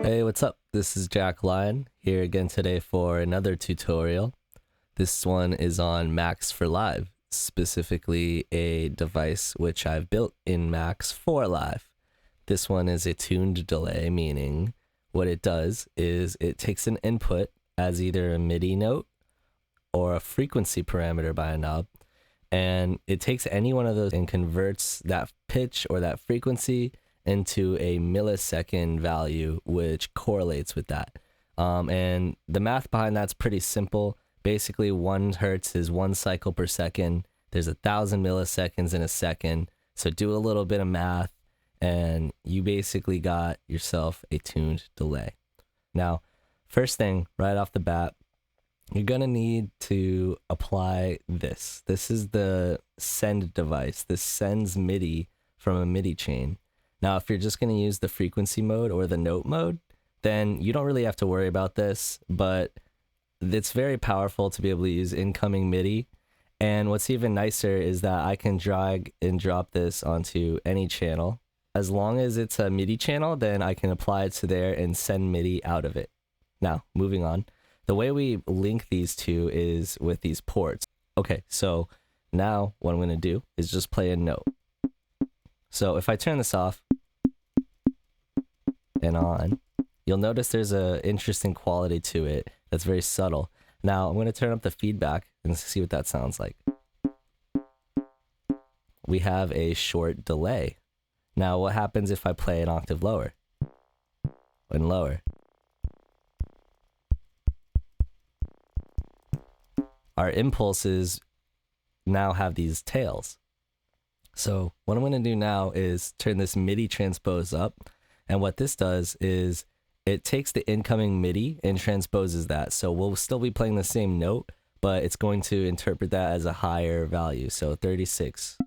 Hey, what's up? This is Jack.Lion here again today for another tutorial. This one is on Max for Live, specifically a device which I've built in Max for Live. This one is a tuned delay, meaning what it does is it takes an input as either a MIDI note or a frequency parameter by a knob, and it takes any one of those and converts that pitch or that frequency into a millisecond value, which correlates with that. And the math behind that's pretty simple. Basically, 1 hertz is 1 cycle per second. There's 1,000 milliseconds in a second. So do a little bit of math, and you basically got yourself a tuned delay. Now, first thing right off the bat, you're gonna need to apply this. This is the send device. This sends MIDI from a MIDI chain. Now, if you're just going to use the frequency mode or the note mode, then you don't really have to worry about this, but it's very powerful to be able to use incoming MIDI. And what's even nicer is that I can drag and drop this onto any channel. As long as it's a MIDI channel, then I can apply it to there and send MIDI out of it. Now, moving on. The way we link these two is with these ports. Okay, so now what I'm going to do is just play a note. So if I turn this off and on, you'll notice there's an interesting quality to it that's very subtle. Now I'm going to turn up the feedback and see what that sounds like. We have a short delay. Now what happens if I play an octave lower and lower? Our impulses now have these tails. So what I'm going to do now is turn this Midi Transpose Up. And what this does is it takes the incoming MIDI and transposes that. So we'll still be playing the same note, but it's going to interpret that as a higher value. So 36.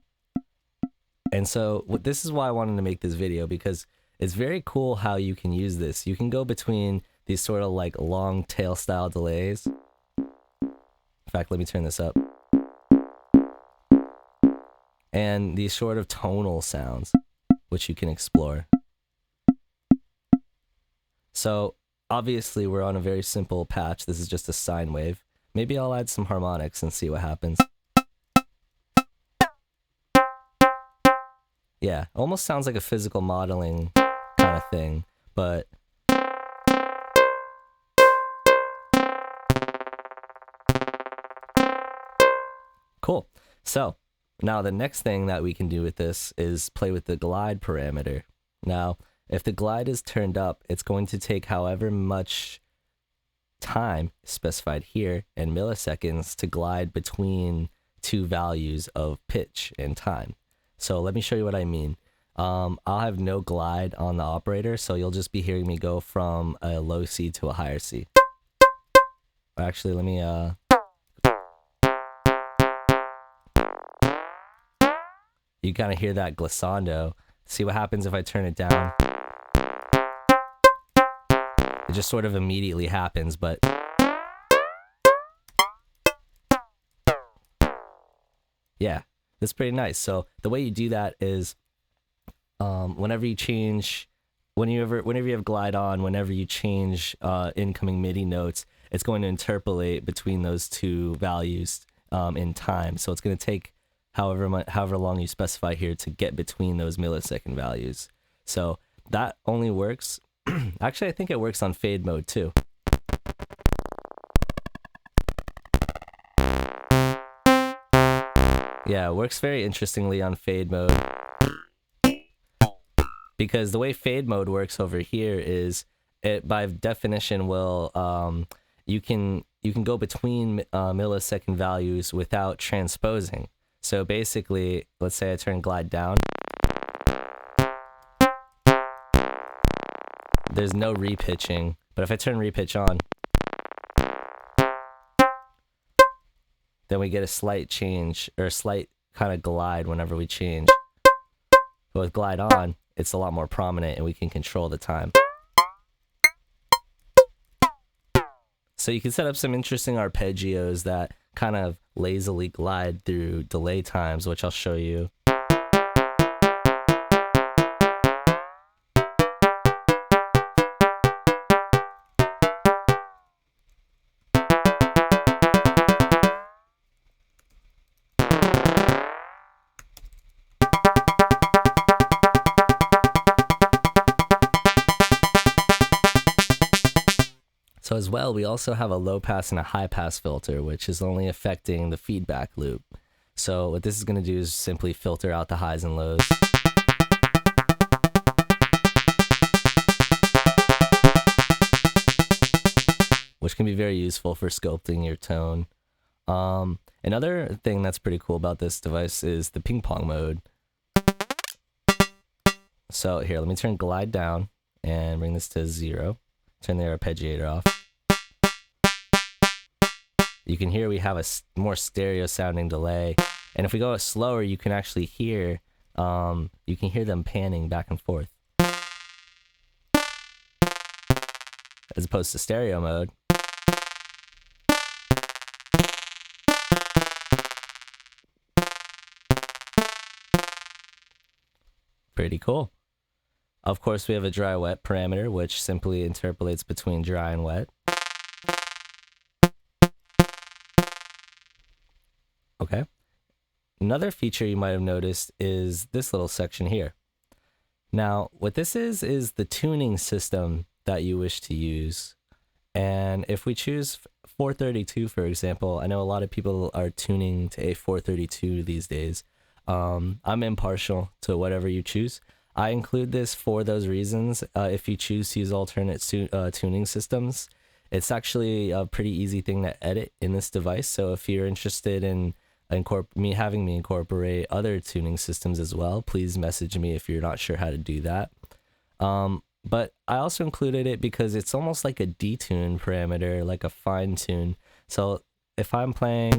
And so this is why I wanted to make this video, because it's very cool how you can use this. You can go between these sort of like long tail style delays. In fact, let me turn this up. And these sort of tonal sounds, which you can explore. So obviously we're on a very simple patch. This is just a sine wave. Maybe I'll add some harmonics and see what happens. Yeah, almost sounds like a physical modeling kind of thing, but cool. So now the next thing that we can do with this is play with the glide parameter. Now, if the glide is turned up, it's going to take however much time specified here in milliseconds to glide between two values of pitch and time. So let me show you what I mean. I'll have no glide on the operator, so you'll just be hearing me go from a low C to a higher C. Actually, let me you kind of hear that glissando. See what happens if I turn it down. It just sort of immediately happens, but yeah, that's pretty nice. So the way you do that is whenever you change, whenever you have glide on, whenever you change incoming MIDI notes, it's going to interpolate between those two values in time. So it's going to take however long you specify here to get between those millisecond values. So that only works. Actually, I think it works on fade mode too. Yeah, it works very interestingly on fade mode. Because the way fade mode works over here is it by definition will you can go between millisecond values without transposing. So basically, let's say I turn glide down. There's no repitching, but if I turn repitch on, then we get a slight change, or a slight kind of glide whenever we change. But with glide on, it's a lot more prominent and we can control the time. So you can set up some interesting arpeggios that kind of lazily glide through delay times, which I'll show you. as well, we also have a low pass and a high pass filter, which is only affecting the feedback loop. So what this is going to do is simply filter out the highs and lows. Which can be very useful for sculpting your tone. Another thing that's pretty cool about this device is the ping pong mode. So here, let me turn glide down and bring this to 0. Turn the arpeggiator off. You can hear we have a more stereo sounding delay. And if we go slower, you can actually hear, them panning back and forth. As opposed to stereo mode. Pretty cool. Of course, we have a dry-wet parameter, which simply interpolates between dry and wet. Okay. Another feature you might have noticed is this little section here. Now, what this is the tuning system that you wish to use. And if we choose 432, for example, I know a lot of people are tuning to a 432 these days. I'm impartial to whatever you choose. I include this for those reasons. If you choose to use alternate tuning systems, it's actually a pretty easy thing to edit in this device. So if you're interested in having me incorporate other tuning systems as well, please message me if you're not sure how to do that. But I also included it because it's almost like a detune parameter, like a fine tune. So if I'm playing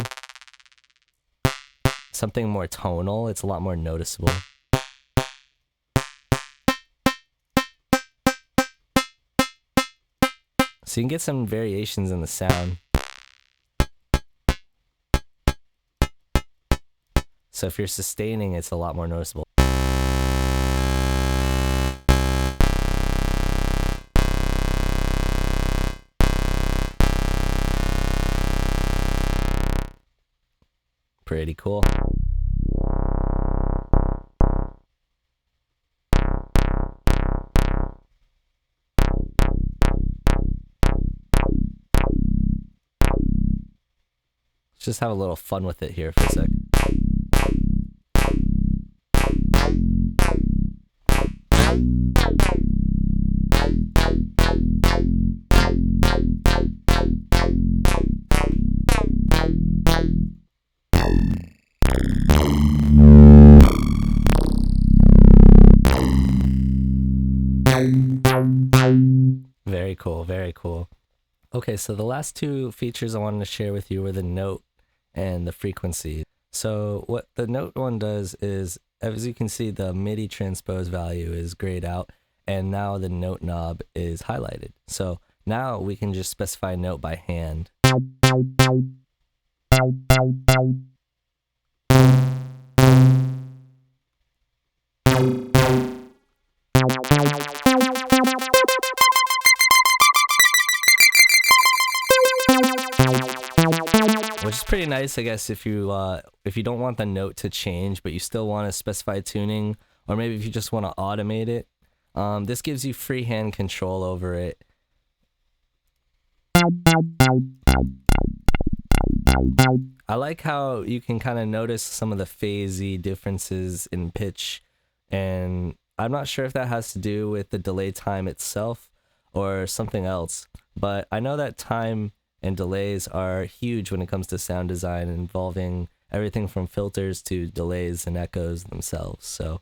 something more tonal, it's a lot more noticeable. So you can get some variations in the sound. So if you're sustaining, it's a lot more noticeable. Pretty cool. Let's just have a little fun with it here for a sec. Very cool, very cool. Okay, so the last two features I wanted to share with you were the note and the frequency. So what the note one does is, as you can see, the Midi transpose value is grayed out, and now the note knob is highlighted. So now we can just specify a note by hand. Which is pretty nice, I guess, if you don't want the note to change, but you still want to specify tuning, or maybe if you just want to automate it. This gives you freehand control over it. I like how you can kind of notice some of the phasey differences in pitch, and I'm not sure if that has to do with the delay time itself or something else, but I know that time and delays are huge when it comes to sound design, involving everything from filters to delays and echoes themselves. So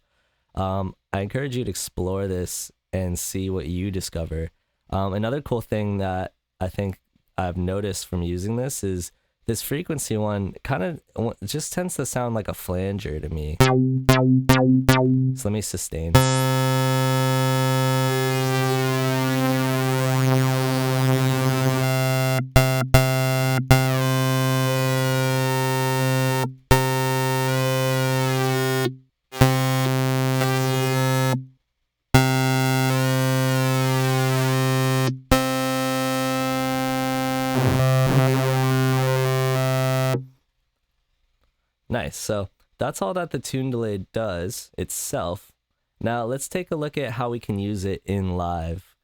I encourage you to explore this and see what you discover. Another cool thing that I think I've noticed from using this is this frequency one kind of just tends to sound like a flanger to me. So let me sustain. Nice. So that's all that the tune delay does itself. Now let's take a look at how we can use it in live.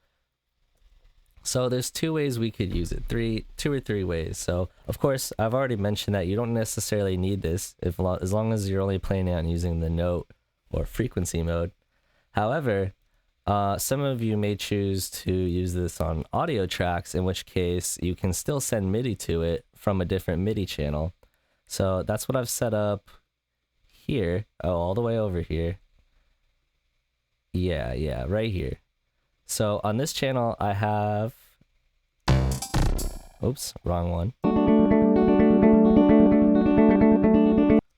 So there's two ways we could use it, two or three ways. So of course, I've already mentioned that you don't necessarily need this as long as you're only planning on using the note or frequency mode. However, some of you may choose to use this on audio tracks, in which case you can still send MIDI to it from a different MIDI channel. So that's what I've set up here. Oh, all the way over here. Yeah, right here. So on this channel, I have, oops, wrong one.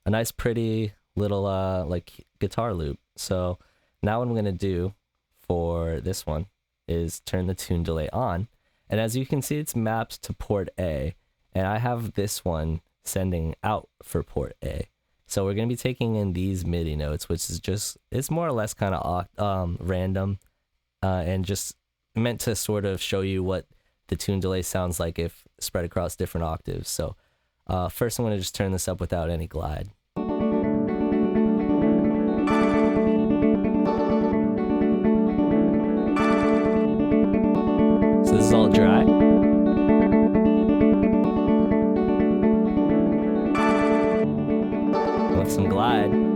A nice pretty little like guitar loop. So now what I'm gonna do for this one is turn the tune delay on. And as you can see, it's mapped to port A, and I have this one sending out for port A. So we're gonna be taking in these MIDI notes, which is just, it's more or less kind of random. And just meant to sort of show you what the tune delay sounds like if spread across different octaves. So first I'm going to just turn this up without any glide. So this is all dry. With some glide.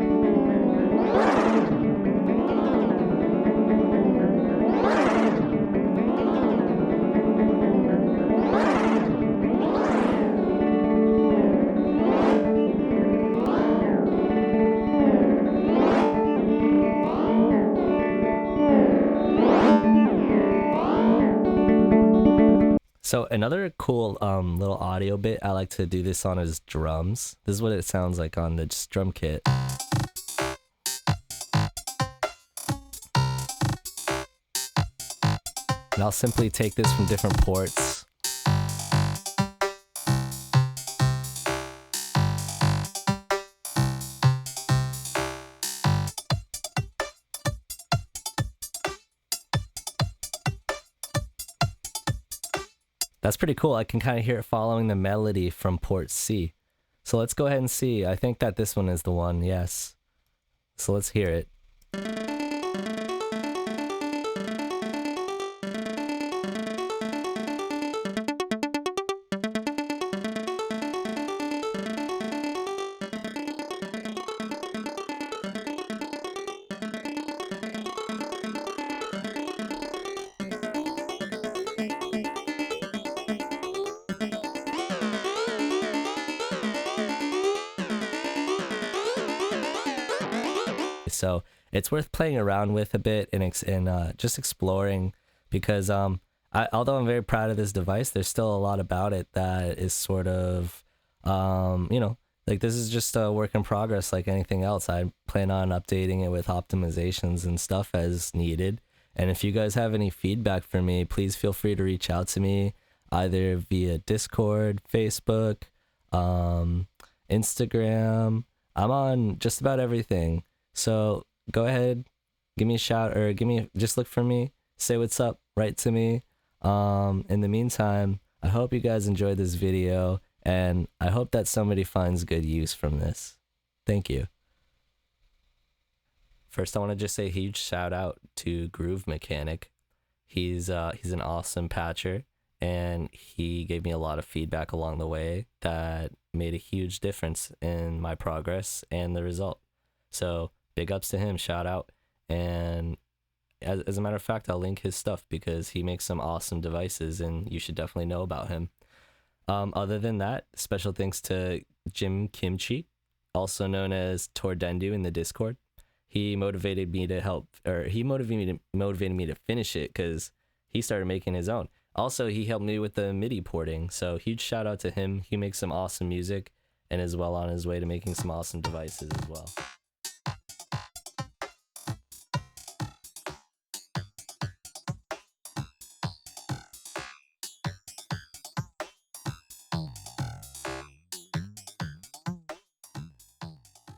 So another cool little audio bit I like to do this on is drums. This is what it sounds like on the drum kit. And I'll simply take this from different ports. That's pretty cool. I can kind of hear it following the melody from port C. So let's go ahead and see. I think that this one is the one, yes. So let's hear it. So it's worth playing around with a bit and just exploring, because although I'm very proud of this device, there's still a lot about it that is sort of, you know, like this is just a work in progress like anything else. I plan on updating it with optimizations and stuff as needed. And if you guys have any feedback for me, please feel free to reach out to me either via Discord, Facebook, Instagram. I'm on just about everything. So go ahead, give me a shout, or just look for me, say what's up, write to me. In the meantime, I hope you guys enjoyed this video, and I hope that somebody finds good use from this. Thank you. First, I want to just say a huge shout out to Groov Mekanik. He's an awesome patcher, and he gave me a lot of feedback along the way that made a huge difference in my progress and the result. So big ups to him, shout out. And as a matter of fact, I'll link his stuff because he makes some awesome devices and you should definitely know about him. Other than that, special thanks to Jim Kimchi, also known as Tordendu in the Discord. He motivated me to motivated me to finish it because he started making his own. Also, he helped me with the MIDI porting, so huge shout out to him. He makes some awesome music and is well on his way to making some awesome devices as well.